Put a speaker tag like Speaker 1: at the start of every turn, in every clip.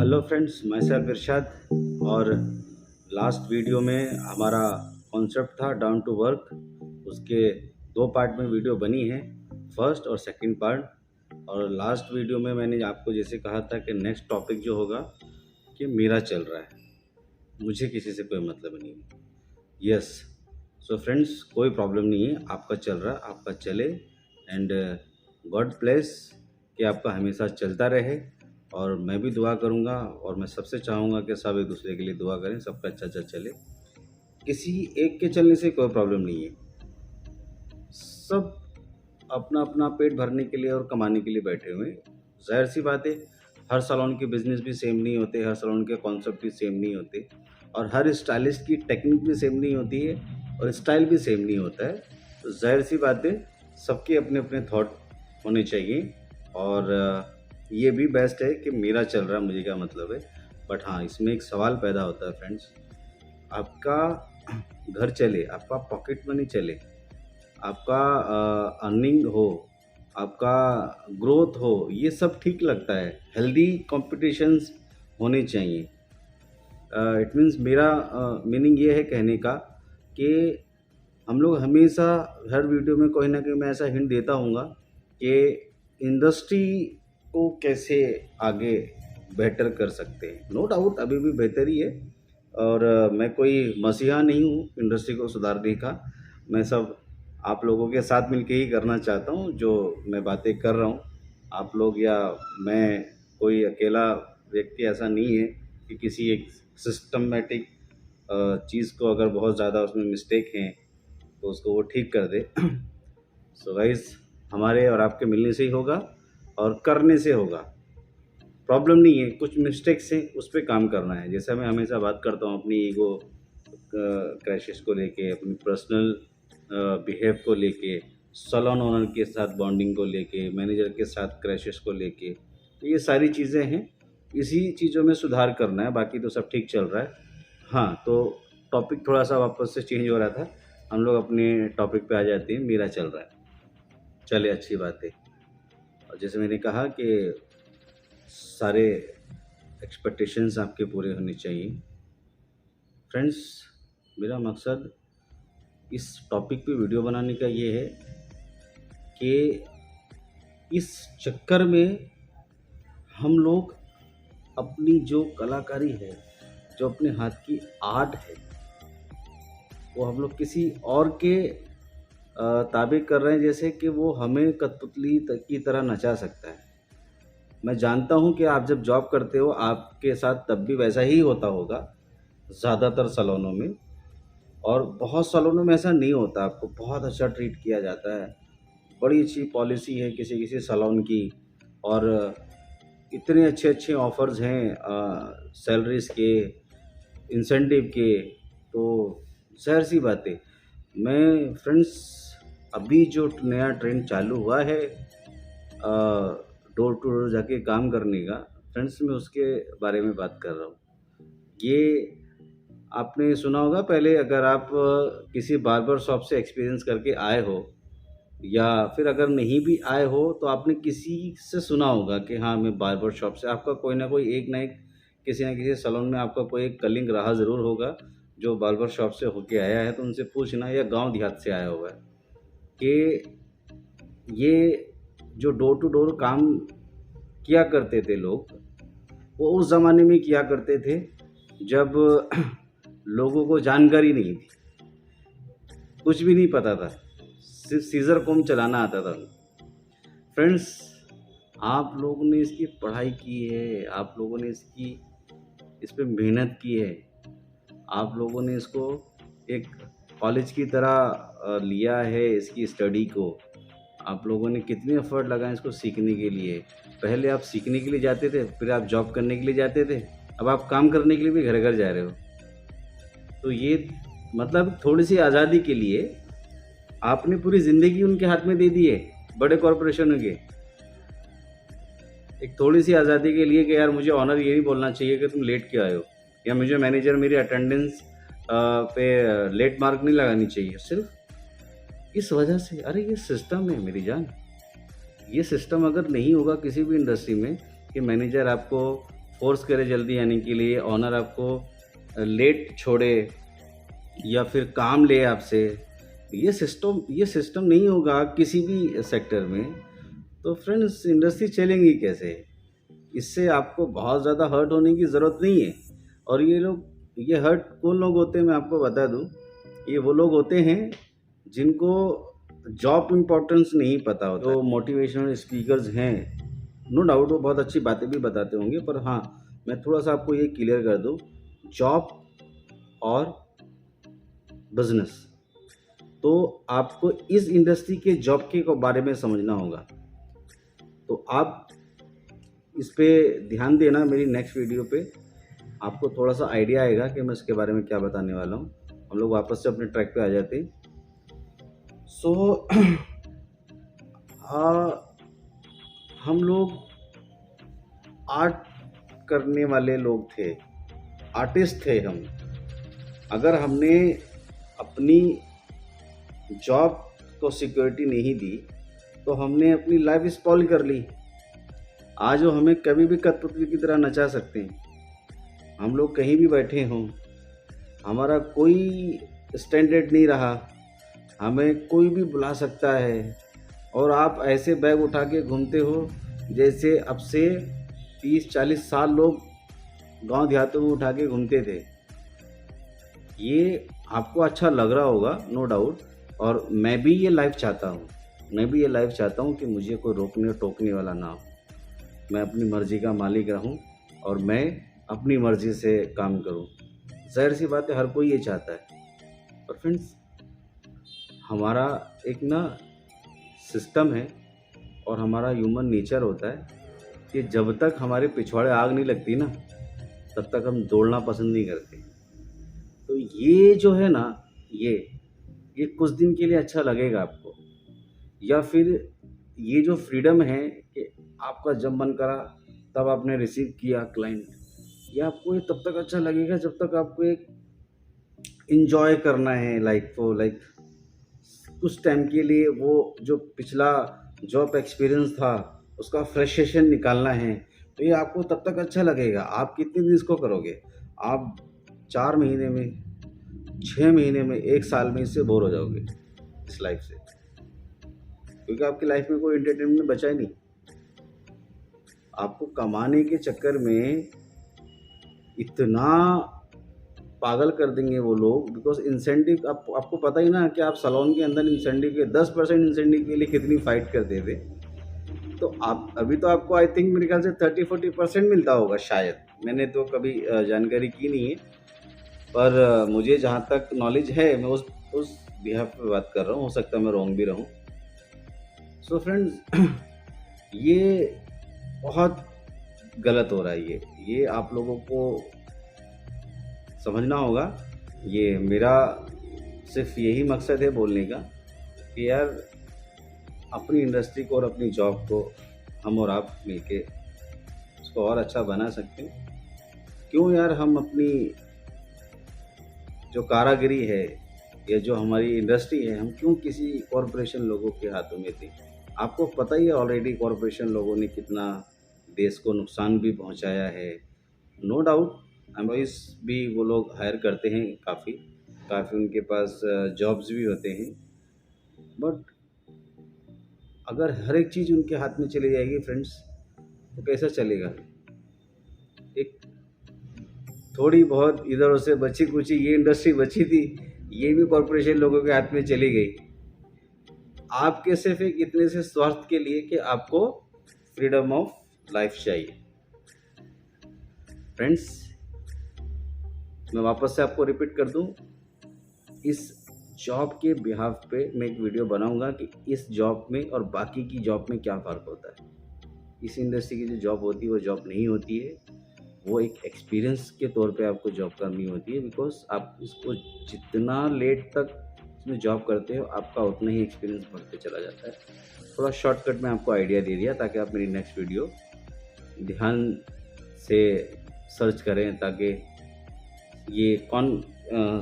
Speaker 1: Hello friends, मैं सैफ इरशाद। और last video में हमारा कॉन्सेप्ट था डाउन टू वर्क। उसके दो पार्ट में वीडियो बनी है, फर्स्ट और सेकंड पार्ट। और लास्ट वीडियो में मैंने आपको जैसे कहा था कि नेक्स्ट टॉपिक जो होगा कि मेरा चल रहा है, मुझे किसी से कोई मतलब नहीं है। यस, सो फ्रेंड्स, कोई प्रॉब्लम नहीं है, आपका चल रहा है, आपका चले। एंड गॉड ब्लेस कि आपका हमेशा चलता रहे। और मैं भी दुआ करूँगा और मैं सबसे चाहूँगा कि सब एक दूसरे के लिए दुआ करें, सबका अच्छा चले। किसी एक के चलने से कोई प्रॉब्लम नहीं है। सब अपना अपना पेट भरने के लिए और कमाने के लिए बैठे हुए हैं। ज़ाहिर सी बात है, हर सैलून के बिज़नेस भी सेम नहीं होते, हर सैलून के कॉन्सेप्ट भी सेम नहीं होते, और हर स्टाइलिस्ट की टेक्निक भी सेम नहीं होती है, और स्टाइल भी सेम नहीं होता है। तो ज़ाहिर सी बात है, सबके अपने अपने थॉट होने चाहिए। और ये भी बेस्ट है कि मेरा चल रहा, मुझे क्या मतलब है। बट हाँ, इसमें एक सवाल पैदा होता है फ्रेंड्स, आपका घर चले, आपका पॉकेट मनी चले, आपका अर्निंग हो, आपका ग्रोथ हो, ये सब ठीक लगता है। हेल्दी कॉम्पिटिशन्स होने चाहिए। इट मीन्स मेरा मीनिंग ये है कहने का कि हम लोग हमेशा हर वीडियो में कोई ना कोई मैं ऐसा हिंट देता हूँगा कि इंडस्ट्री को कैसे आगे बेहतर कर सकते हैं। नो डाउट अभी भी बेहतर ही है, और मैं कोई मसीहा नहीं हूँ इंडस्ट्री को सुधारने का। मैं सब आप लोगों के साथ मिलके ही करना चाहता हूँ जो मैं बातें कर रहा हूँ। आप लोग या मैं, कोई अकेला व्यक्ति ऐसा नहीं है कि किसी एक सिस्टमेटिक चीज़ को अगर बहुत ज़्यादा उसमें मिस्टेक हैं तो उसको वो ठीक कर दे। सो गाइस, हमारे और आपके मिलने से ही होगा और करने से होगा। प्रॉब्लम नहीं है, कुछ मिस्टेक्स हैं, उस पर काम करना है। जैसा मैं हमेशा बात करता हूँ अपनी ईगो क्रैशेस को लेके, अपनी पर्सनल बिहेव को लेके, सैलून ओनर के साथ बॉन्डिंग को लेके, मैनेजर के साथ क्रैशेस को लेके, तो ये सारी चीज़ें हैं। इसी चीज़ों में सुधार करना है, बाकी तो सब ठीक चल रहा है। हाँ, तो टॉपिक थोड़ा सा वापस से चेंज हो रहा था, हम लोग अपने टॉपिक पे आ जाते हैं। मेरा चल रहा है, चले, अच्छी बात है। और जैसे मैंने कहा कि सारे एक्सपेक्टेशंस आपके पूरे होने चाहिए। फ्रेंड्स, मेरा मकसद इस टॉपिक पे वीडियो बनाने का ये है कि इस चक्कर में हम लोग अपनी जो कलाकारी है, जो अपने हाथ की आर्ट है, वो हम लोग किसी और के ताबे कर रहे हैं, जैसे कि वो हमें कठपुतली की तरह नचा सकता है। मैं जानता हूँ कि आप जब जॉब करते हो आपके साथ तब भी वैसा ही होता होगा ज़्यादातर सैलूनों में, और बहुत सैलूनों में ऐसा नहीं होता। आपको बहुत अच्छा ट्रीट किया जाता है, बड़ी अच्छी पॉलिसी है किसी किसी सैलून की, और इतने अच्छे अच्छे ऑफ़र्स हैं सैलरीज़ के, इंसेंटिव के। तो ज़ाहिर सी बात है, मैं फ्रेंड्स अभी जो नया ट्रेंड चालू हुआ है डोर टू डोर जाके काम करने का, फ्रेंड्स मैं उसके बारे में बात कर रहा हूँ। ये आपने सुना होगा पहले, अगर आप किसी बार्बर शॉप से एक्सपीरियंस करके आए हो, या फिर अगर नहीं भी आए हो तो आपने किसी से सुना होगा कि हाँ, मैं बार्बर शॉप से, आपका कोई ना कोई एक ना एक किसी न किसी सैलून में आपका कोई एक कलीग रहा ज़रूर होगा जो बार्बर शॉप से होके आया है। तो उनसे पूछना, या गांव देहात से आया होगा, कि ये जो डोर टू डोर काम किया करते थे लोग, वो उस ज़माने में किया करते थे जब लोगों को जानकारी नहीं थी, कुछ भी नहीं पता था, सिर्फ सीज़र कॉम चलाना आता था। फ्रेंड्स, आप लोगों ने इसकी पढ़ाई की है, आप लोगों ने इस पे मेहनत की है, आप लोगों ने इसको एक कॉलेज की तरह लिया है, इसकी स्टडी को। आप लोगों ने कितने एफर्ट लगाए इसको सीखने के लिए। पहले आप सीखने के लिए जाते थे, फिर आप जॉब करने के लिए जाते थे, अब आप काम करने के लिए भी घर घर जा रहे हो। तो ये मतलब थोड़ी सी आज़ादी के लिए आपने पूरी ज़िंदगी उनके हाथ में दे दी है, बड़े कॉरपोरेशनों के। एक थोड़ी सी आज़ादी के लिए कि यार मुझे ऑनर ये नहीं बोलना चाहिए कि तुम लेट क्यों आए हो, या मुझे मैनेजर मेरी अटेंडेंस पे लेट मार्क नहीं लगानी चाहिए, सिर्फ इस वजह से। अरे ये सिस्टम है मेरी जान, ये सिस्टम अगर नहीं होगा किसी भी इंडस्ट्री में कि मैनेजर आपको फोर्स करे जल्दी आने के लिए, ऑनर आपको लेट छोड़े या फिर काम ले आपसे, ये सिस्टम नहीं होगा किसी भी सेक्टर में, तो फ्रेंड्स इंडस्ट्री चलेंगी कैसे? इससे आपको बहुत ज़्यादा हर्ट होने की ज़रूरत नहीं है। और ये हर्ट कौन लोग होते हैं मैं आपको बता दूं, ये वो लोग होते हैं जिनको जॉब इम्पोर्टेंस नहीं पता होता। तो मोटिवेशनल स्पीकर्स हैं, नो डाउट वो बहुत अच्छी बातें भी बताते होंगे, पर हाँ मैं थोड़ा सा आपको ये क्लियर कर दूं, जॉब और बिजनेस, तो आपको इस इंडस्ट्री के जॉब के बारे में समझना होगा। तो आप इस पे ध्यान देना, मेरी नेक्स्ट वीडियो पे आपको थोड़ा सा आइडिया आएगा कि मैं इसके बारे में क्या बताने वाला हूँ। हम लोग वापस से अपने ट्रैक पे आ जाते हैं। सो हम लोग आर्ट करने वाले लोग थे, आर्टिस्ट थे हम। अगर हमने अपनी जॉब को सिक्योरिटी नहीं दी तो हमने अपनी लाइफ स्पॉइल कर ली। आज वो हमें कभी भी कठपुतली की तरह नचा सकते हैं। हम लोग कहीं भी बैठे हों, हमारा कोई स्टैंडर्ड नहीं रहा, हमें कोई भी बुला सकता है, और आप ऐसे बैग उठा के घूमते हो जैसे अब से 30-40 साल लोग गांव देहातों में उठा के घूमते थे। ये आपको अच्छा लग रहा होगा, नो डाउट, और मैं भी ये लाइफ चाहता हूँ कि मुझे कोई रोकने टोकने वाला ना हो। मैं अपनी मर्ज़ी का मालिक रहूं और मैं अपनी मर्ज़ी से काम करूं। ज़ाहिर सी बात है, हर कोई ये चाहता है। और फ्रेंड्स, हमारा एक ना सिस्टम है और हमारा ह्यूमन नेचर होता है कि जब तक हमारे पिछवाड़े आग नहीं लगती ना, तब तक हम दौड़ना पसंद नहीं करते। तो ये जो है ना, ये कुछ दिन के लिए अच्छा लगेगा आपको, या फिर ये जो फ्रीडम है कि आपका जब मन करा तब आपने रिसीव किया क्लाइंट, ये आपको ये तब तक अच्छा लगेगा जब तक आपको एक इंजॉय करना है लाइफ को। लाइक कुछ टाइम के लिए वो जो पिछला जॉब एक्सपीरियंस था उसका फ्रस्ट्रेशन निकालना है, तो ये आपको तब तक अच्छा लगेगा। आप कितने दिन इसको करोगे? आप 4 महीने में, 6 महीने में, 1 साल में इससे बोर हो जाओगे इस लाइफ से, क्योंकि आपकी लाइफ में कोई एंटरटेनमेंट बचा ही नहीं। आपको कमाने के चक्कर में इतना पागल कर देंगे वो लोग, बिकॉज इंसेंटिव आपको पता ही ना कि आप सैलून के अंदर इंसेंटिव के 10% इंसेंटिव के लिए कितनी फाइट करते थे। तो आप अभी तो आपको आई थिंक मेरे ख्याल से 30-40% मिलता होगा शायद, मैंने तो कभी जानकारी की नहीं है, पर मुझे जहाँ तक नॉलेज है मैं उस बिहाफ पे बात कर रहा हूँ। हो सकता है मैं रॉन्ग भी रहूँ। सो फ्रेंड्स, ये बहुत गलत हो रहा है। ये आप लोगों को समझना होगा। ये मेरा सिर्फ यही मकसद है बोलने का कि यार अपनी इंडस्ट्री को और अपनी जॉब को हम और आप मिलके उसको और अच्छा बना सकते हैं। क्यों यार हम अपनी जो कारागिरी है या जो हमारी इंडस्ट्री है, हम क्यों किसी कॉरपोरेशन लोगों के हाथों में थी? आपको पता ही है ऑलरेडी कॉरपोरेशन लोगों ने कितना देश को नुकसान भी पहुंचाया है। नो डाउट एम्प्लॉइज़ भी वो लोग हायर करते हैं, काफ़ी उनके पास जॉब्स भी होते हैं, बट अगर हर एक चीज़ उनके हाथ में चली जाएगी फ्रेंड्स, तो कैसा चलेगा? एक थोड़ी बहुत इधर से बची कुची ये इंडस्ट्री बची थी, ये भी कॉरपोरेशन लोगों के हाथ में चली गई, आपके सिर्फ एक इतने से स्वार्थ के लिए कि आपको फ्रीडम ऑफ लाइफ चाहिए। फ्रेंड्स, मैं वापस से आपको रिपीट कर दूं, इस जॉब के बिहाफ पे मैं एक वीडियो बनाऊंगा कि इस जॉब में और बाकी की जॉब में क्या फ़र्क होता है। इस इंडस्ट्री की जो जॉब होती है वो जॉब नहीं होती है, वो एक एक्सपीरियंस के तौर पे आपको जॉब करनी होती है। बिकॉज आप इसको जितना लेट तक इसमें जॉब करते हो आपका उतना ही एक्सपीरियंस बढ़ते चला जाता है। थोड़ा शॉर्टकट में आपको आइडिया दे दिया ताकि आप मेरी नेक्स्ट वीडियो ध्यान से सर्च करें, ताकि ये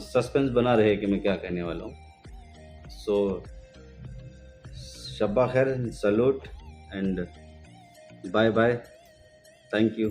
Speaker 1: सस्पेंस बना रहे कि मैं क्या कहने वाला हूँ। सो शब्बा खैर, salute and bye bye, thank you.